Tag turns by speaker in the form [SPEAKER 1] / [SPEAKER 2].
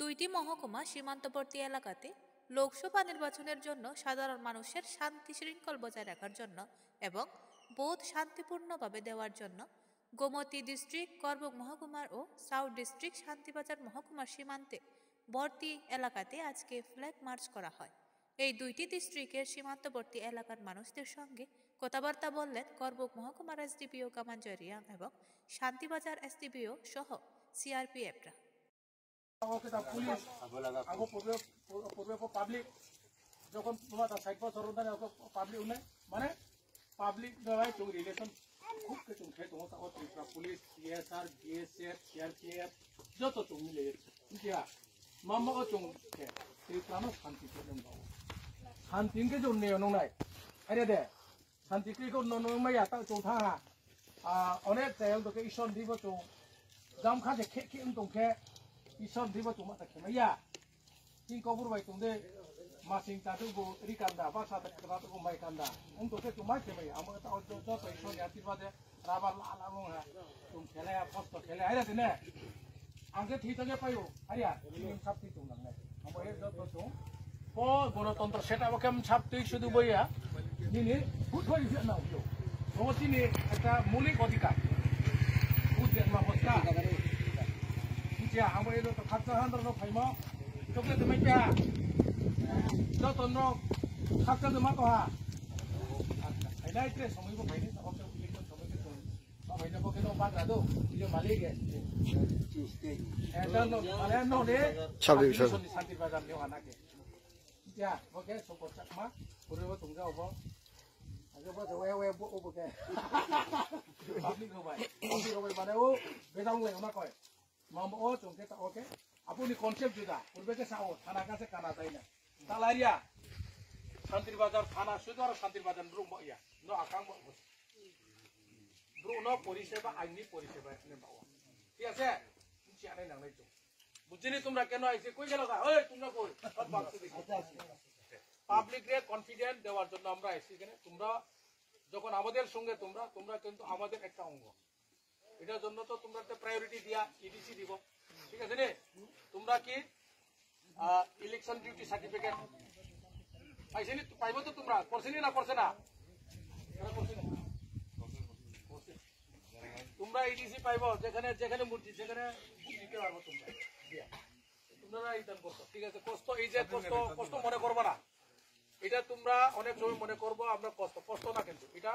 [SPEAKER 1] দুইটি মহকুমা সীমান্তবর্তী এলাকাতে লোকসভা নির্বাচনের জন্য সাধারণ মানুষের শান্তি শৃঙ্খল বজায় রাখার জন্য এবং ভোট শান্তিপূর্ণভাবে দেওয়ার জন্য গোমতী ডিস্ট্রিক্ট করবুক মহকুমার ও সাউথ ডিস্ট্রিক্ট শান্তিবাজার মহকুমার সীমান্তে বর্তী এলাকাতে আজকে ফ্ল্যাগ মার্চ করা হয়। এই দুইটি ডিস্ট্রিক্টের সীমান্তবর্তী এলাকার মানুষদের সঙ্গে কথাবার্তা বললেন করবুক মহকুমার এসডিপিও কামাঞ্জয় রিয়াং এবং শান্তিবাজার এসডিপিও সহ সিআরপিএফরা।
[SPEAKER 2] kita pulis aku purbe public যখন তোমার সাইড সরদার পাবলিক উনে মানে পাবলিক দেওয়াই chung রিলেশন খুব কে chung थे তোমার তাও Tripura police CSR BSF CRPF যত chung মিলে ইন্ডিয়া মাম্মা ও chung थे ত্রিপুরা নো শান্তি প্রবলেম বাও শান্তি কে जो ने नंनाय আরে দে শান্তি কে को नो माया ता chung था अनेक जायग दके इसन दिबो chung जाम खाजे खे खे उन दंखे इसन दिबो chung मा ता खेमाया Ting kabur baik tungde masing tatu bu rikanda apa saat kerana tu baik kanda. Untuk tu cuma cemai. Amak tahu tu tu isu yang tiba de rabar la mung ha. Tung khela ya post khela ada tu ne. Angkat hita je payu. Aria, ini sab tu tung nang ne. Amak itu tu tung. Po gorotantra seta bakam sab tu isu tu boya. Ini food boy itu nak tu. Bawa sini ada mulik odikar. Food yang mahkota. Ia amak itu tu kacau hantar tu paima. Coklat tu macam apa? Jauh no, kakak tu macam apa? Ada itu semua itu macam ni, tak apa tu semua itu. Apa ini pokok itu empat tu, itu balik ke? Ada no, ada no le. Santi bazar ni mana ke? Ya, okey, support cakma, pura pura tunggu apa? Ada apa tu? Weh apa ke? Public kau mana? Oh, bedang le, mana kau? Mampu oh, tunggu tak okey? Apa ni konsep juga? Berbeza sama. Tanah kasih tanah lainnya. Talaria, Santir Bazar tanah sudah orang Santir Bazar belum mau ya. No akang mau. Belum no polisi apa? Ini polisi apa? Ini bawa. Iya sih. Ini ada yang lain tu. Bujini tumra kena isi. Kau jalan tak? Hei, tumra kau. Public re confident দেওয়ার জন্য আমরা এসেছি এখানে তোমরা যখন আমাদের সঙ্গে তোমরা কিন্তু আমাদের একটা অঙ্গ এটার জন্য তো তোমরা একটা প্রায়োরিটি দিয়া ইডিসি দিব ঠিক আছে রে তোমরা কি ইলেকশন ডিউটি সার্টিফিকেট পাইছেনি পাইবো তো তোমরা করছেনি না করছে না তোমরা ইডিসি পাইবো যেখানে যেখানে মূর্তি যেখানে দিতে পারবো তোমরা তোমরা রিটার্ন করছো ঠিক আছে কষ্ট এই যে কষ্ট মনে করবো না এটা তোমরা অনেক সময় মনে করবো আমরা কষ্ট না কিন্তু এটা